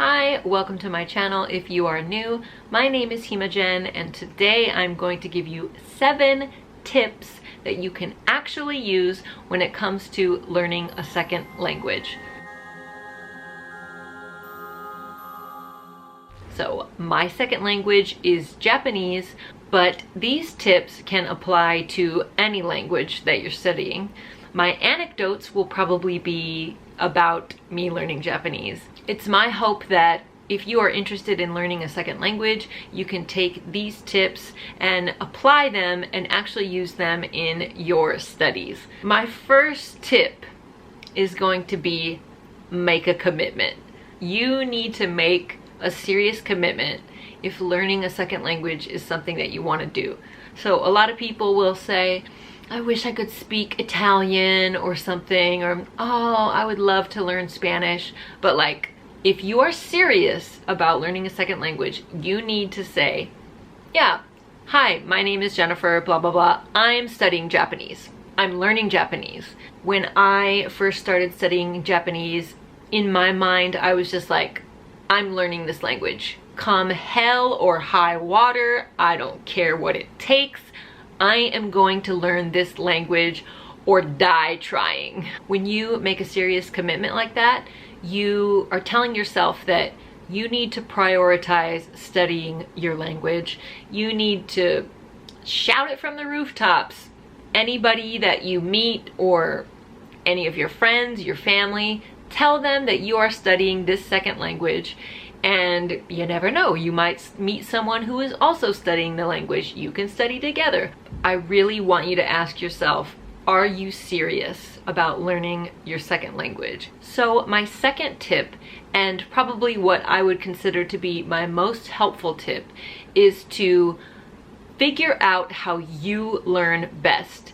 Hi, welcome to my channel. If you are new, my name is HimaJen, and today I'm going to give you 7 tips that you can actually use when it comes to learning a second language. So my second language is Japanese, but these tips can apply to any language that you're studying. My anecdotes will probably be about me learning Japanese. It's my hope that if you are interested in learning a second language, you can take these tips and apply them and actually use them in your studies. My first tip is going to be make a commitment. You need to make a serious commitment if learning a second language is something that you want to do. So a lot of people will say, I wish I could speak Italian or something, or oh, I would love to learn Spanish. But like, if you are serious about learning a second language, you need to say, yeah, hi, my name is Jennifer, blah, blah, blah. I'm studying Japanese. I'm learning Japanese. When I first started studying Japanese, in my mind, I was just like, I'm learning this language. Come hell or high water, I don't care what it takes. I am going to learn this language or die trying. When you make a serious commitment like that, you are telling yourself that you need to prioritize studying your language. You need to shout it from the rooftops. Anybody that you meet or any of your friends, your family, tell them that you are studying this second language. And you never know, you might meet someone who is also studying the language. You can study together. I really want you to ask yourself, are you serious about learning your second language? So my second tip, and probably what I would consider to be my most helpful tip, is to figure out how you learn best.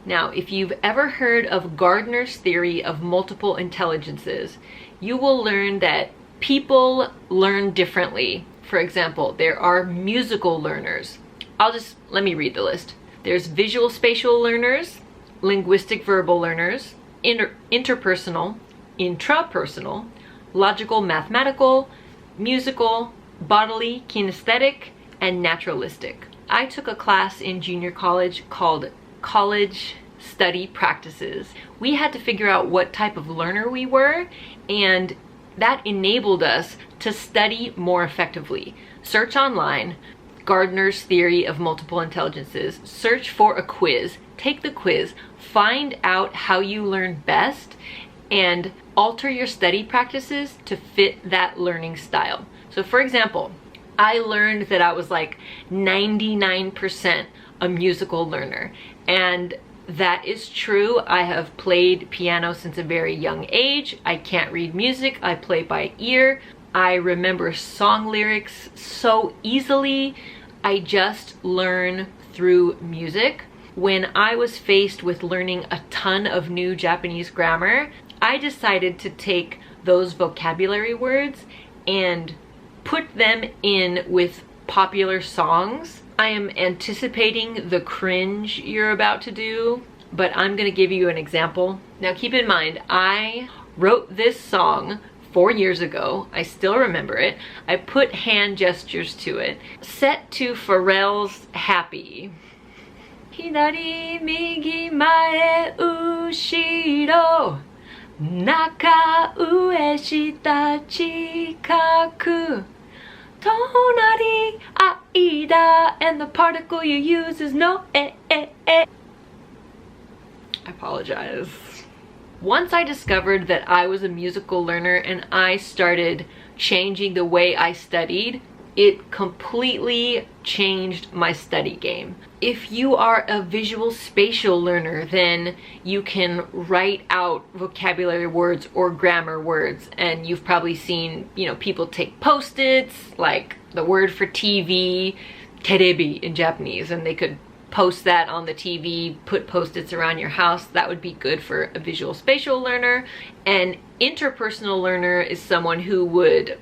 Now, if you've ever heard of Gardner's theory of multiple intelligences, you will learn that people learn differently. For example, there are musical learners. Let me read the list. There's visual spatial learners, linguistic verbal learners, interpersonal, intrapersonal, logical mathematical, musical, bodily kinesthetic, and naturalistic. I took a class in junior college called College Study Practices. We had to figure out what type of learner we were, and that enabled us to study more effectively. Search online, Gardner's theory of multiple intelligences, search for a quiz, take the quiz, find out how you learn best, and alter your study practices to fit that learning style. So for example, I learned that I was like 99% a musical learner, and that is true. I have played piano since a very young age. I can't read music. I play by ear. I remember song lyrics so easily. I just learn through music. When I was faced with learning a ton of new Japanese grammar, I decided to take those vocabulary words and put them in with popular songs. I am anticipating the cringe you're about to do, but I'm gonna give you an example. Now keep in mind, I wrote this song 4 years ago. I still remember it. I put hand gestures to it. Set to Pharrell's Happy. Hidari, migi, mae, ushiro, naka, ue, shita, chikaku. Tonari, aida, and the particle you use is no, I apologize. Once I discovered that I was a musical learner and I started changing the way I studied, it completely changed my study game. If you are a visual spatial learner, then you can write out vocabulary words or grammar words, and you've probably seen, people take post-its, like the word for TV, terebi in Japanese, and they could post that on the TV, put post-its around your house. That would be good for a visual spatial learner. An interpersonal learner is someone who would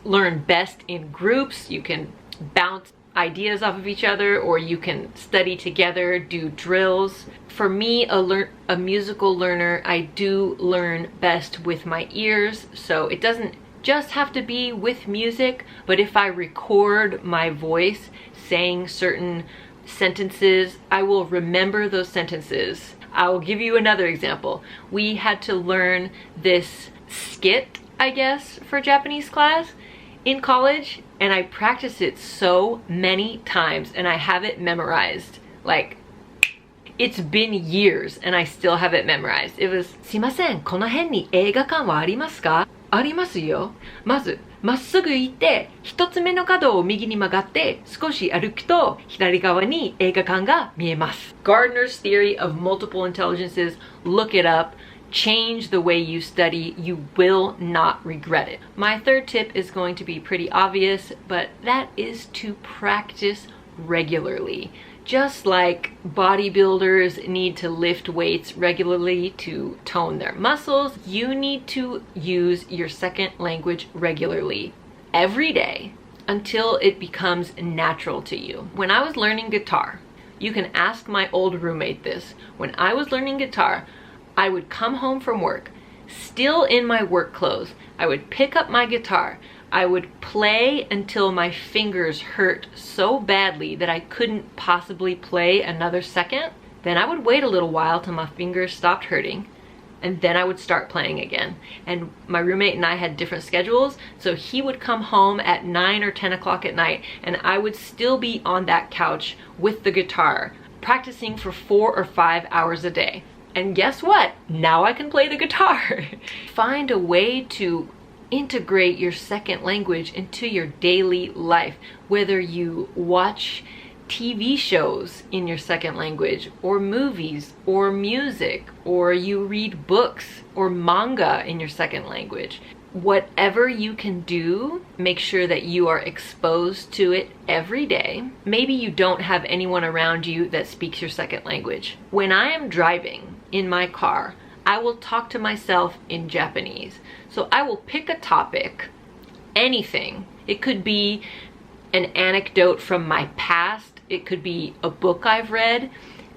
learn best in groups. You can bounce ideas off of each other, or you can study together, do drills. For me, a musical learner, I do learn best with my ears, so it doesn't just have to be with music, but if I record my voice saying certain sentences, I will remember those sentences. I will give you another example. We had to learn this skit, I guess, for Japanese class in college, and I practiced it so many times and I have it memorized. Like, it's been years and I still have it memorized. It was, すいません、この辺に映画館はありますか？ありますよ。まず、まっすぐ行って、一つ目の角を右に曲がって、少し歩くと、左側に映画館が見えます。Gardner's theory of multiple intelligences, look it up. Change the way you study. You will not regret it. My third tip is going to be pretty obvious, but that is to practice regularly. Just like bodybuilders need to lift weights regularly to tone their muscles, you need to use your second language regularly, every day, until it becomes natural to you. When I was learning guitar, you can ask my old roommate this. When I was learning guitar, I would come home from work, still in my work clothes. I would pick up my guitar. I would play until my fingers hurt so badly that I couldn't possibly play another second. Then I would wait a little while till my fingers stopped hurting, and then I would start playing again. And my roommate and I had different schedules, so he would come home at 9 or 10 o'clock at night, and I would still be on that couch with the guitar, practicing for 4 or 5 hours a day. And guess what? Now I can play the guitar. Find a way to integrate your second language into your daily life, whether you watch TV shows in your second language, or movies, or music, or you read books or manga in your second language. Whatever you can do, make sure that you are exposed to it every day. Maybe you don't have anyone around you that speaks your second language. When I am driving in my car, I will talk to myself in Japanese. So I will pick a topic, anything. It could be an anecdote from my past. It could be a book I've read.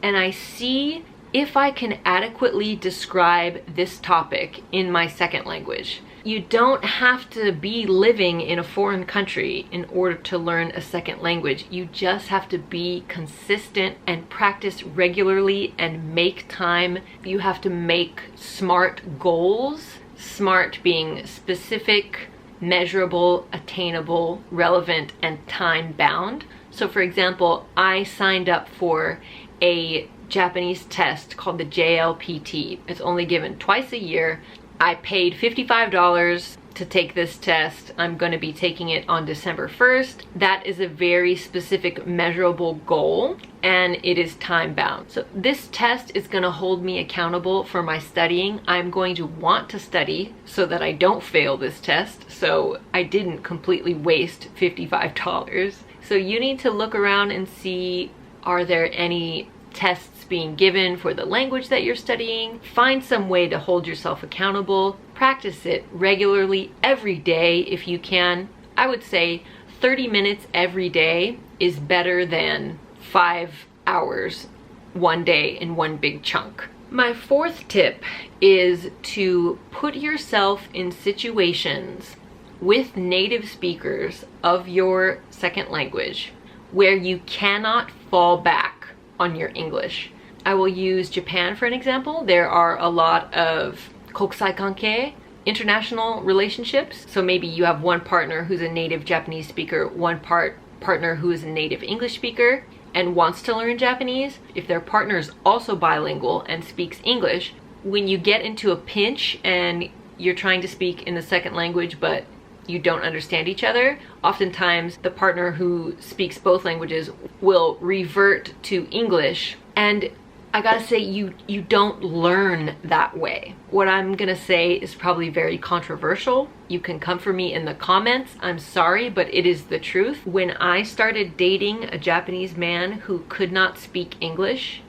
And I see if I can adequately describe this topic in my second language. You don't have to be living in a foreign country in order to learn a second language. You just have to be consistent and practice regularly and make time. You have to make SMART goals. SMART being specific, measurable, attainable, relevant, and time-bound. So for example, I signed up for a Japanese test called the JLPT. It's only given twice a year. I paid $55 to take this test. I'm going to be taking it on December 1st. That is a very specific measurable goal, and it is time bound. So this test is going to hold me accountable for my studying. I'm going to want to study so that I don't fail this test, so I didn't completely waste $55. So you need to look around and see, are there any tests being given for the language that you're studying? Find some way to hold yourself accountable. Practice it regularly every day if you can. I would say 30 minutes every day is better than 5 hours one day in one big chunk. My fourth tip is to put yourself in situations with native speakers of your second language where you cannot fall back on your English. I will use Japan for an example. There are a lot of kokusai kankei, international relationships. So maybe you have one partner who's a native Japanese speaker, one partner who is a native English speaker and wants to learn Japanese. If their partner is also bilingual and speaks English, when you get into a pinch and you're trying to speak in the second language but you don't understand each other, oftentimes the partner who speaks both languages will revert to English. And I gotta say, you don't learn that way. What I'm gonna say is probably very controversial. You can come for me in the comments. I'm sorry, but it is the truth. When I started dating a Japanese man who could not speak English,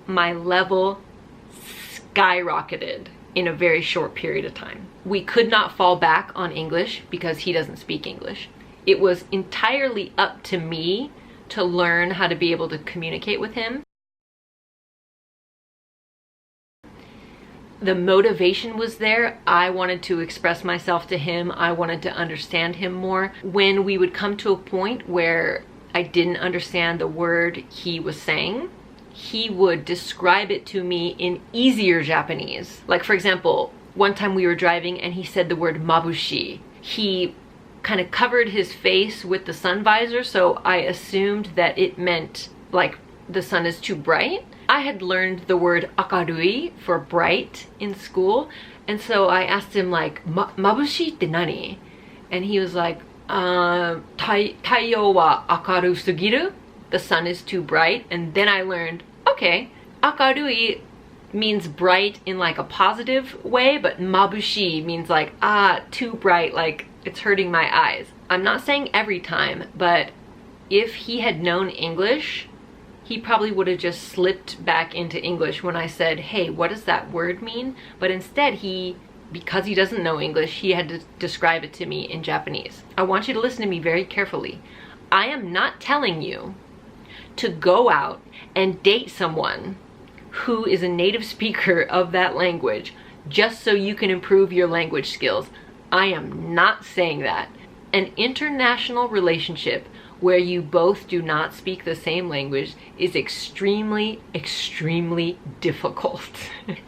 my level skyrocketed in a very short period of time. We could not fall back on English because he doesn't speak English. It was entirely up to me to learn how to be able to communicate with him. The motivation was there. I wanted to express myself to him. I wanted to understand him more. When we would come to a point where I didn't understand the word he was saying, he would describe it to me in easier Japanese. Like, for example, one time we were driving and he said the word mabushi. He kind of covered his face with the sun visor, so I assumed that it meant like the sun is too bright. I had learned the word akarui for bright in school, and so I asked him like, mabushi tte nani? And he was like, taiyo wa akaru sugiru? The sun is too bright. And then I learned, okay, akarui means bright in like a positive way, but mabushi means like, too bright, like it's hurting my eyes. I'm not saying every time, but if he had known English, he probably would have just slipped back into English when I said, hey, what does that word mean? But instead because he doesn't know English, he had to describe it to me in Japanese. I want you to listen to me very carefully. I am not telling you to go out and date someone who is a native speaker of that language just so you can improve your language skills. I am not saying that. An international relationship where you both do not speak the same language is extremely, extremely difficult.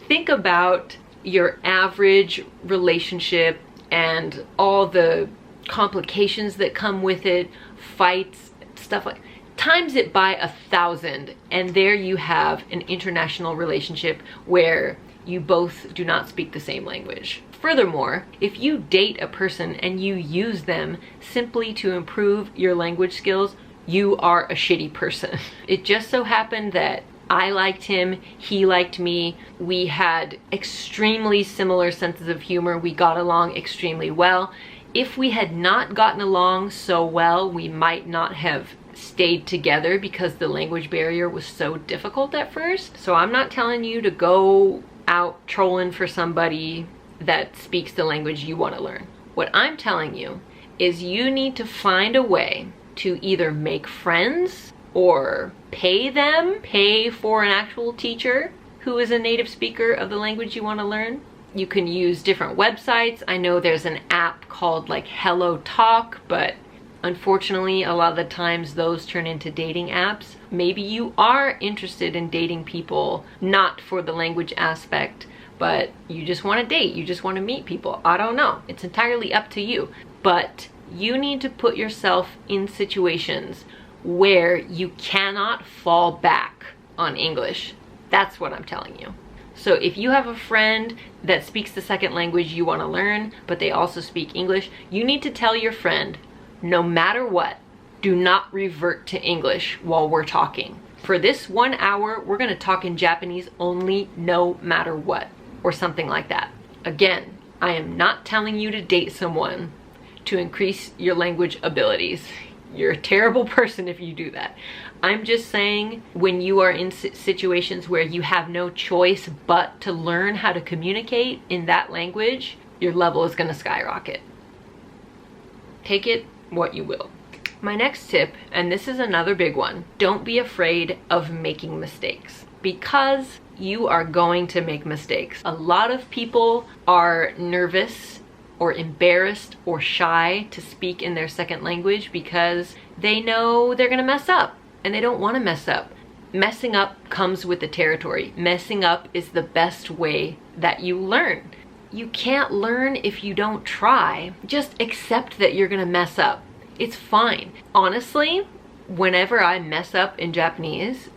Think about your average relationship and all the complications that come with it, fights, stuff like, times it by 1,000, and there you have an international relationship where you both do not speak the same language. Furthermore, if you date a person and you use them simply to improve your language skills, you are a shitty person. It just so happened that I liked him, he liked me, we had extremely similar senses of humor, we got along extremely well. If we had not gotten along so well, we might not have stayed together because the language barrier was so difficult at first. So I'm not telling you to go out trolling for somebody that speaks the language you want to learn. What I'm telling you is you need to find a way to either make friends or pay for an actual teacher who is a native speaker of the language you want to learn. You can use different websites. I know there's an app called like Hello Talk, but unfortunately a lot of the times those turn into dating apps. Maybe you are interested in dating people not for the language aspect, but you just want to date, you just want to meet people. I don't know. It's entirely up to you. But you need to put yourself in situations where you cannot fall back on English. That's what I'm telling you. So if you have a friend that speaks the second language you want to learn, but they also speak English, you need to tell your friend, no matter what, do not revert to English while we're talking. For this 1 hour, we're going to talk in Japanese only, no matter what, or something like that. Again, I am not telling you to date someone to increase your language abilities. You're a terrible person if you do that. I'm just saying, when you are in situations where you have no choice but to learn how to communicate in that language, your level is going to skyrocket. Take it what you will. My next tip, and this is another big one, don't be afraid of making mistakes, because you are going to make mistakes. A lot of people are nervous or embarrassed or shy to speak in their second language because they know they're gonna mess up and they don't want to mess up. Messing up comes with the territory. Messing up is the best way that you learn. You can't learn if you don't try. Just accept that you're gonna mess up. It's fine. Honestly, whenever I mess up in Japanese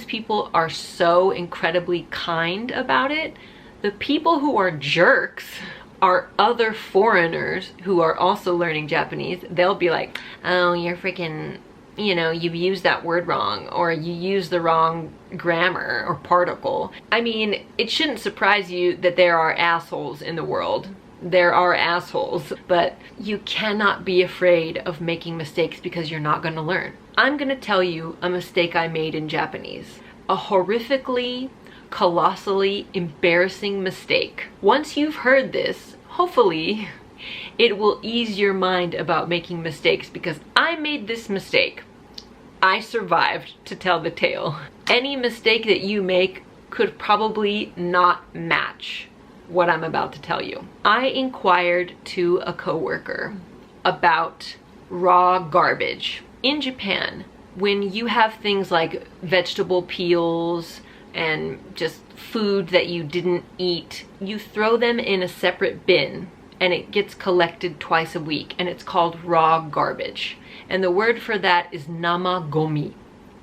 people are so incredibly kind about it. The people who are jerks are other foreigners who are also learning Japanese. They'll be like, oh, you're freaking, you know, you used that word wrong, or you used the wrong grammar or particle. I mean, it shouldn't surprise you that there are assholes in the world. There are assholes, but you cannot be afraid of making mistakes because you're not going to learn. I'm going to tell you a mistake I made in Japanese. A horrifically, colossally embarrassing mistake. Once you've heard this, hopefully it will ease your mind about making mistakes, because I made this mistake. I survived to tell the tale. Any mistake that you make, could probably not match what I'm about to tell you. I inquired to a coworker about raw garbage. In Japan, when you have things like vegetable peels and just food that you didn't eat, you throw them in a separate bin and it gets collected twice a week, and it's called raw garbage. And the word for that is nama gomi,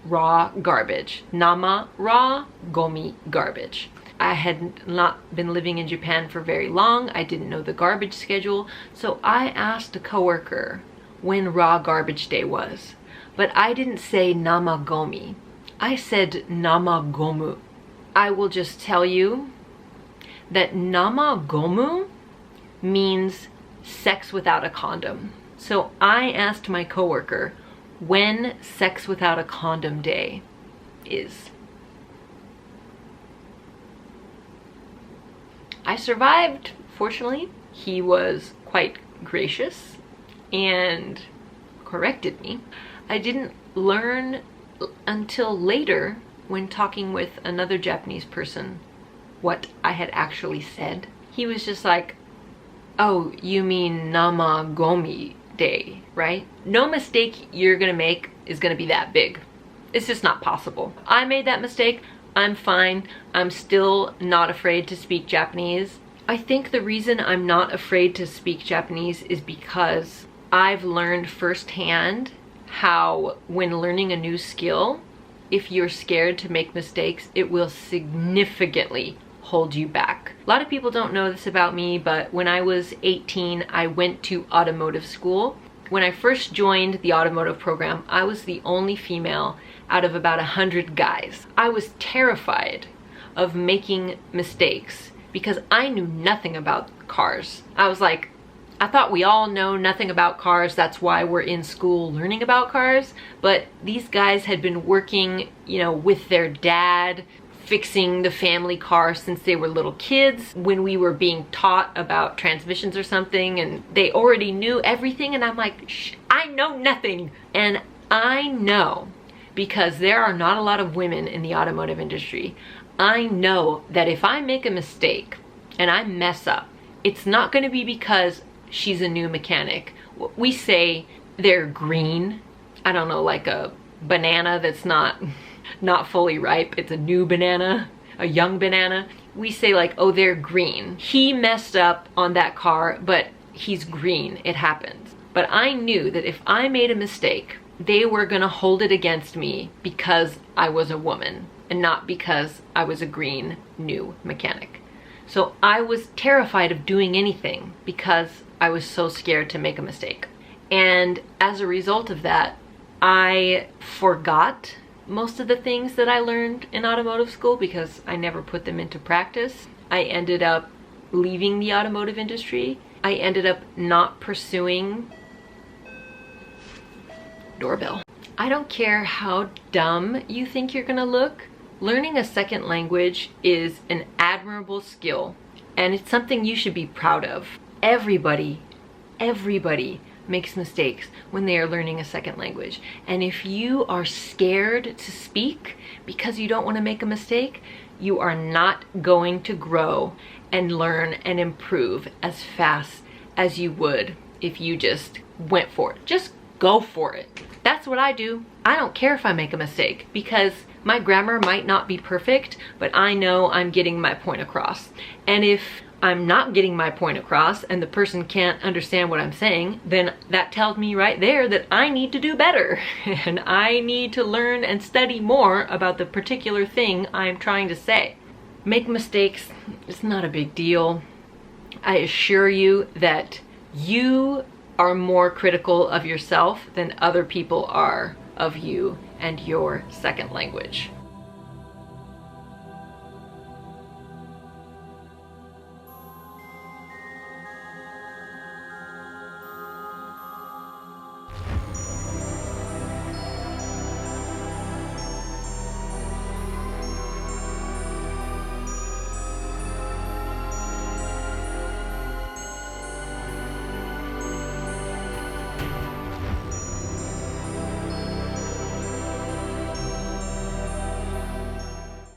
raw garbage. Nama, raw, gomi, garbage. I had not been living in Japan for very long. I didn't know the garbage schedule, so I asked a coworker when raw garbage day was. But I didn't say nama gomi. I said nama gomu. I will just tell you that nama gomu means sex without a condom. So I asked my coworker when sex without a condom day is. I survived, fortunately. He was quite gracious and corrected me. I didn't learn until later when talking with another Japanese person what I had actually said. He was just like, oh, you mean nama gomi day, right? No mistake you're gonna make is gonna be that big. It's just not possible. I made that mistake. I'm fine. I'm still not afraid to speak Japanese. I think the reason I'm not afraid to speak Japanese is because I've learned firsthand how when learning a new skill, if you're scared to make mistakes, it will significantly hold you back. A lot of people don't know this about me, but when I was 18, I went to automotive school. When I first joined the automotive program, I was the only female out of about 100 guys. I was terrified of making mistakes because I knew nothing about cars. I was like, I thought we all know nothing about cars, that's why we're in school learning about cars. But these guys had been working, you know, with their dad, fixing the family car since they were little kids, when we were being taught about transmissions or something, and they already knew everything, and I'm like, shh, I know nothing. And I know, because there are not a lot of women in the automotive industry, I know that if I make a mistake and I mess up, it's not going to be because she's a new mechanic. We say they're green. I don't know, like a banana that's not fully ripe. It's a new banana, a young banana. We say like, oh, they're green. He messed up on that car, but he's green. It happens. But I knew that if I made a mistake, they were gonna hold it against me because I was a woman and not because I was a green new mechanic. So I was terrified of doing anything because I was so scared to make a mistake. And as a result of that, I forgot most of the things that I learned in automotive school because I never put them into practice. I ended up leaving the automotive industry. I ended up not pursuing doorbell. I don't care how dumb you think you're gonna look. Learning a second language is an admirable skill, and it's something you should be proud of. Everybody makes mistakes when they are learning a second language. And if you are scared to speak because you don't want to make a mistake, you are not going to grow and learn and improve as fast as you would if you just went for it. Just go for it. That's what I do. I don't care if I make a mistake because my grammar might not be perfect, but I know I'm getting my point across. And if I'm not getting my point across and the person can't understand what I'm saying, then that tells me right there that I need to do better and I need to learn and study more about the particular thing I'm trying to say. Make mistakes, it's not a big deal. I assure you that you are more critical of yourself than other people are of you and your second language.